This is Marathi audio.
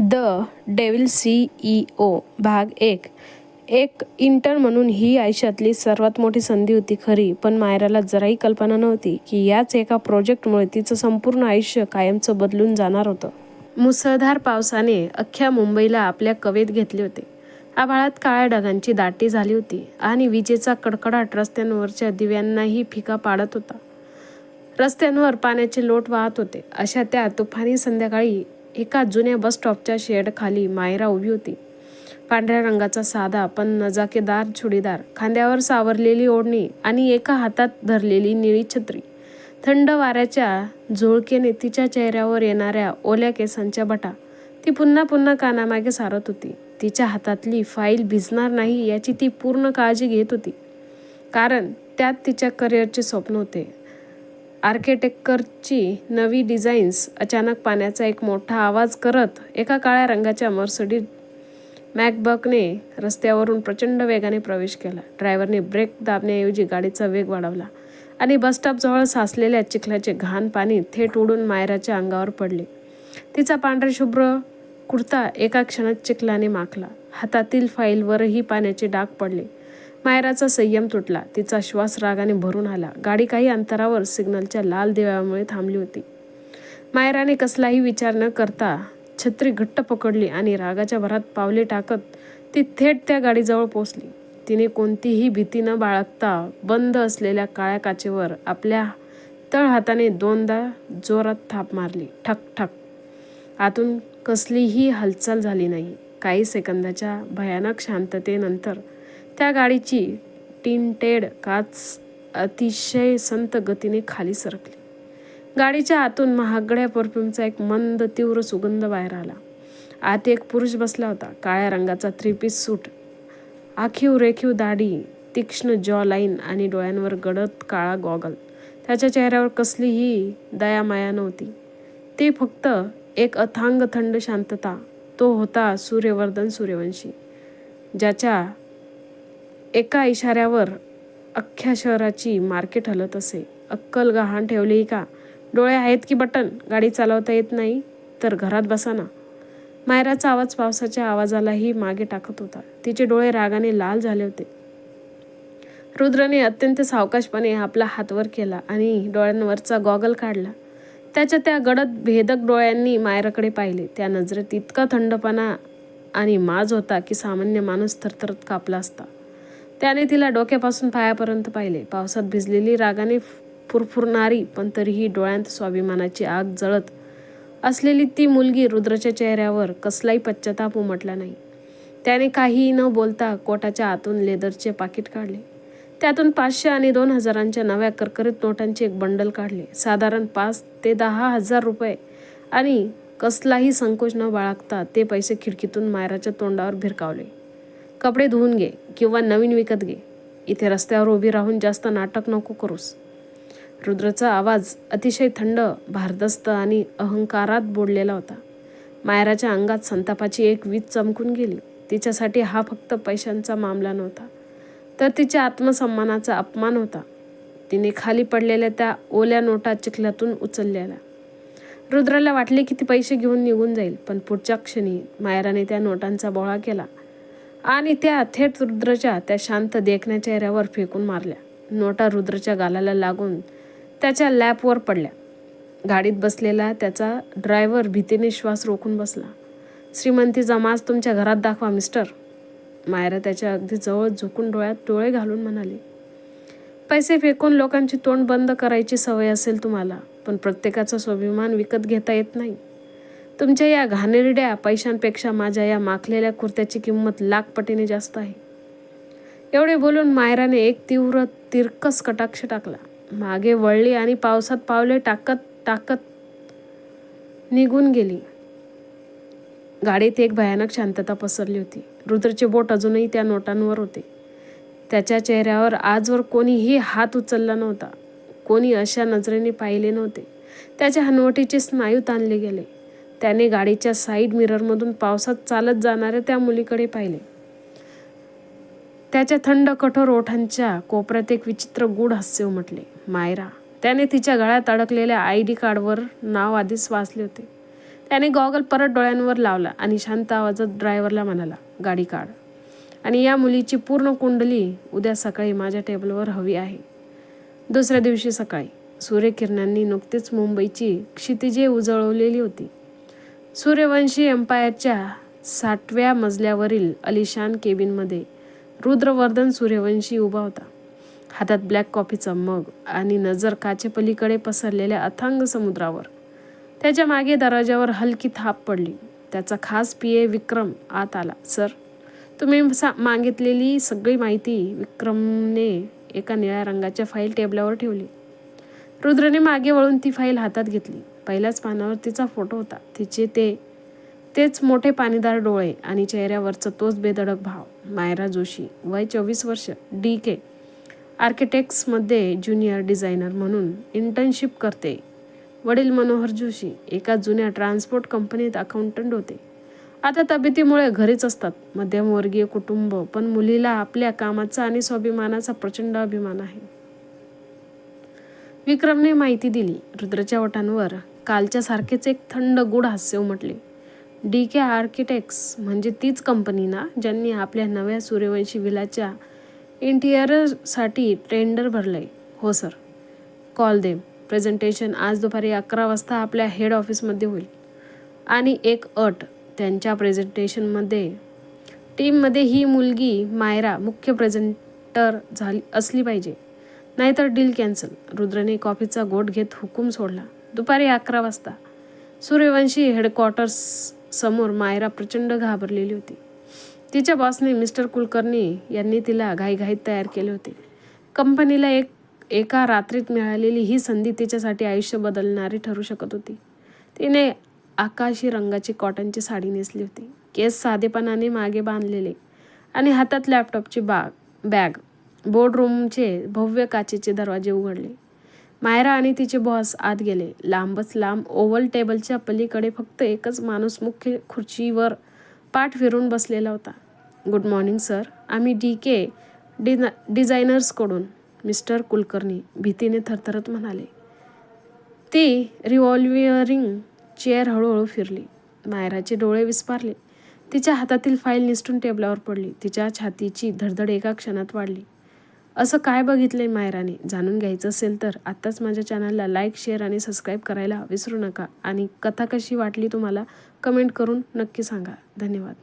द डेव्हिल CEO भाग 1. एक इंटर्न म्हणून ही आयुष्यातली सर्वात मोठी संधी होती खरी, पण मायराला जराही कल्पना नव्हती की याच एका प्रोजेक्टमुळे तिचं संपूर्ण आयुष्य कायमचं बदलून जाणार होतं. मुसळधार पावसाने अख्ख्या मुंबईला आपल्या कवेत घेतले होते. आभाळात काळ्या ढगांची दाटी झाली होती आणि विजेचा कडकडाट रस्त्यांवरच्या दिव्यांनाही फिका पाडत होता. रस्त्यांवर पाण्याचे लोट वाहत होते. अशा त्या तुफानी संध्याकाळी एका जुन्या बस स्टॉपच्या शेडखाली मायरा उभी होती. पांढऱ्या रंगाचा साधा पण नजाकेदार चुडीदार, खांद्यावर सावरलेली ओढणी आणि एका हातात धरलेली निळी छत्री. थंड वाऱ्याच्या झुळकेने तिच्या चेहऱ्यावर येणाऱ्या ओल्या केसांच्या बटा ती पुन्हा पुन्हा कानामागे सारत होती. तिच्या हातातली फाईल भिजणार नाही याची ती पूर्ण काळजी घेत होती, कारण त्यात तिच्या करिअरचे स्वप्न होते. आर्किटेक्चरची नवी डिझाईन्स. अचानक पाण्याचा एक मोठा आवाज करत एका काळ्या रंगाच्या मर्सिडीज मॅकबकने रस्त्यावरून प्रचंड वेगाने प्रवेश केला. ड्रायव्हरने ब्रेक दाबण्याऐवजी गाडीचा वेग वाढवला आणि बसस्टॉपजवळ साचलेल्या चिखलाचे घाण पाणी थेट उडून मायराच्या अंगावर पडले. तिचा पांढरे शुभ्र कुर्ता एका क्षणात चिखलाने माखला. हातातील फाईलवरही पाण्याचे डाग पडले. मायराचा संयम तुटला. तिचा श्वास रागाने भरून आला. गाडी काही अंतरावर सिग्नलच्या लाल दिव्यामुळे थांबली होती. मायराने कसलाही विचार न करता छत्री घट्ट पकडली आणि रागाच्या भरात पावले टाकत ती थेट त्या गाडीजवळ पोहोचली. तिने कोणतीही भीती न बाळगता बंद असलेल्या काळ्या काचेवर आपल्या तळहाताने दोनदा जोरात थाप मारली. ठक ठक. आतून कसलीही हालचाल झाली नाही. काही सेकंदाच्या भयानक शांततेनंतर त्या गाडीची टिंटेड काच अतिशय संथ गतीने खाली सरकली. गाडीच्या आतून महागड्या परफ्यूमचा एक मंद तीव्र सुगंध बाहेर आला. आत एक पुरुष बसला होता. काळ्या रंगाचा 3-पीस सूट, आखीव रेखीव दाढी, तीक्ष्ण जॉ लाईन आणि डोळ्यांवर गडद काळा गॉगल. त्याच्या चेहऱ्यावर कसलीही दयामाया नव्हती. ती फक्त एक अथांग थंड शांतता. तो होता सूर्यवर्धन सूर्यवंशी, ज्याच्या एका इशाऱ्यावर अख्ख्या शहराची मार्केट हलत असे. अक्कल गहाण ठेवली का? डोळे आहेत की बटन? गाडी चालवता येत नाही तर घरात बसा ना. मायराचा आवाज पावसाच्या आवाजालाही मागे टाकत होता. तिचे डोळे रागाने लाल झाले होते. रुद्रने अत्यंत सावकाशपणे आपला हात वर केला आणि डोळ्यांवरचा गॉगल काढला. त्याच्या त्या गडद भेदक डोळ्यांनी मायराकडे पाहिले. त्या नजरेत इतका थंडपणा आणि माज होता की सामान्य माणूस थरथरत कापला असता. त्याने तिला डोक्यापासून पायापर्यंत पाहिले. पावसात भिजलेली, रागाने फुरफुरणारी पण तरीही डोळ्यांत स्वाभिमानाची आग जळत असलेली ती मुलगी. रुद्रच्या चेहऱ्यावर कसलाही पश्चाताप उमटला नाही. त्याने काहीही न बोलता कोटाच्या आतून लेदरचे पाकिट काढले. त्यातून 500 आणि 2000च्या नव्या करकरीत नोटांचे एक बंडल काढले. साधारण 5 ते 10 हजार रुपये. आणि कसलाही संकोच न बाळगता ते पैसे खिडकीतून मायराच्या तोंडावर भिरकावले. कपडे धुवून घे किंवा नवीन विकत घे. इथे रस्त्यावर उभी राहून जास्त नाटक नको करूस. रुद्रचा आवाज अतिशय थंड, भारदस्त आणि अहंकारात बोललेला होता. मायराच्या अंगात संतापाची एक वीज चमकून गेली. तिच्यासाठी हा फक्त पैशांचा मामला नव्हता, तर तिच्या आत्मसन्मानाचा अपमान होता. तिने खाली पडलेल्या त्या ओल्या नोटा चिखलातून उचललेल्या. रुद्राला वाटले की ती पैसे घेऊन निघून जाईल, पण पुढच्या क्षणी मायराने त्या नोटांचा बोळा केला आणि त्या थेट रुद्रच्या त्या शांत देखण्या चेहऱ्यावर फेकून मारल्या. नोटा रुद्रच्या गालाला लागून त्याच्या लॅपवर पडल्या. गाडीत बसलेला त्याचा ड्रायव्हर भीतीने श्वास रोखून बसला. श्रीमंतीचा माज तुमच्या घरात दाखवा मिस्टर. मायरा त्याच्या अगदी जवळ झुकून डोळ्यात डोळे घालून म्हणाली, पैसे फेकून लोकांची तोंड बंद करायची सवय असेल तुम्हाला, पण प्रत्येकाचा स्वाभिमान विकत घेता येत नाही. तुमच्या या घाणेरड्या पैशांपेक्षा माझ्या या माखलेल्या कुर्त्याची किंमत लाखपटीने जास्त आहे. एवढे बोलून मायराने एक तीव्र तिरकस कटाक्ष टाकला. मागे वळली आणि पावसात पावले टाकत टाकत निघून गेली. गाडीत एक भयानक शांतता पसरली होती. रुद्रचे बोट अजूनही त्या नोटांवर होते. त्याच्या चेहऱ्यावर आजवर कोणीही हात उचलला नव्हता. कोणी अशा नजरेने पाहिले नव्हते. त्याच्या हनवटीचे स्नायू ताणले गेले. त्याने गाडीच्या साईड मिररमधून पावसात चालत जाणाऱ्या त्या मुलीकडे पाहिले. त्याच्या थंड कठोर ओठांच्या कोपऱ्यात एक विचित्र गूढ हास्य उमटले. मायरा. त्याने तिच्या गळ्यात अडकलेल्या ID कार्डवर नाव आधीच वाचले होते. त्याने गॉगल परत डोळ्यांवर लावला आणि शांत आवाजात ड्रायव्हरला म्हणाला, गाडी काढ. आणि या मुलीची पूर्ण कुंडली उद्या सकाळी माझ्या टेबलवर हवी आहे. दुसऱ्या दिवशी सकाळी सूर्यकिरणांनी नुकतीच मुंबईची क्षितिजे उजळवलेली होती. सूर्यवंशी एम्पायरच्या 60व्या मजल्यावरील अलिशान केबिनमध्ये रुद्रवर्धन सूर्यवंशी उभा होता. हातात ब्लॅक कॉफीचा मग आणि नजर काचेपलीकडे पसरलेल्या अथांग समुद्रावर. त्याच्या मागे दरवाजावर हलकी थाप पडली. त्याचा खास पीए विक्रम आत आला. सर, तुम्ही मागितलेली सगळी माहिती. विक्रमने एका निळ्या रंगाच्या फाईल टेबलावर ठेवली. रुद्रने मागे वळून ती फाईल हातात घेतली. पहिल्याच पानावर तिचा फोटो होता. तिचे तेच मोठे पाणीदार डोळे आणि चेहऱ्यावरचा तोच बेधडक भाव. मायरा जोशी, वय 24 वर्ष, DK आर्किटेक्ट्समध्ये ज्युनियर डिझायनर म्हणून इंटर्नशिप करते. वडील मनोहर जोशी एका जुन्या ट्रान्सपोर्ट कंपनीत अकाउंटंट होते. आता तब्येतीमुळे घरीच असतात. मध्यमवर्गीय कुटुंब, पण मुलीला आपल्या कामाचा आणि स्वाभिमानाचा प्रचंड अभिमान आहे. विक्रमने माहिती दिली. रुद्रच्या ओठांवर कालच्या सारखेच एक थंड गूढ हास्य उमटले. DK आर्किटेक्ट्स म्हणजे तीच कंपनी ना, ज्यांनी आपल्या नव्या सूर्यवंशी विलाच्या इंटिरियरसाठी टेंडर भरलंय? हो सर. Call them. प्रेझेंटेशन आज दुपारी 11 वाजता आपल्या हेड ऑफिसमध्ये होईल. आणि एक अट, त्यांच्या प्रेझेंटेशनमध्ये टीममध्ये ही मुलगी मायरा मुख्य प्रेझेंटर असली पाहिजे, नाहीतर डील कॅन्सल. रुद्रने कॉफीचा घोट घेत हुकूम सोडला. दुपारी 11 वाजता सूर्यवंशी हेडक्वार्टर्स समोर मायरा प्रचंड घाबरलेली होती. तिच्या बॉसने मिस्टर कुलकर्णी यांनी तिला घाईघाईत तयार केले होते. कंपनीला एका रात्रीत मिळालेली ही संधी तिच्यासाठी आयुष्य बदलणारी ठरू शकत होती. तिने आकाशी रंगाची कॉटनची साडी नेसली होती. केस साधेपणाने मागे बांधलेले आणि हातात लॅपटॉपची बॅग. बोर्डरूमचे भव्य काचेचे दरवाजे उघडले. मायरा आणि तिचे बॉस आत गेले. लांबच लांब ओव्हल टेबलच्या पलीकडे फक्त एकच माणूस मुख्य खुर्चीवर पाठ फिरून बसलेला होता. गुड मॉर्निंग सर, आम्ही DK डिझायनर्सकडून. मिस्टर कुलकर्णी भीतीने थरथरत म्हणाले. ती रिव्हॉल्विंग चेअर हळूहळू फिरली. मायराचे डोळे विस्पारले. तिच्या हातातील फाईल निसटून टेबलावर पडली. तिच्या छातीची धडधड एका क्षणात वाढली. असं काय बघितलंय मायराने? जाणून घ्यायचं असेल तर आत्ताच माझ्या चॅनलला लाईक, शेअर आणि सबस्क्राईब करायला विसरू नका. आणि कथा कशी वाटली तुम्हाला कमेंट करून नक्की सांगा. धन्यवाद.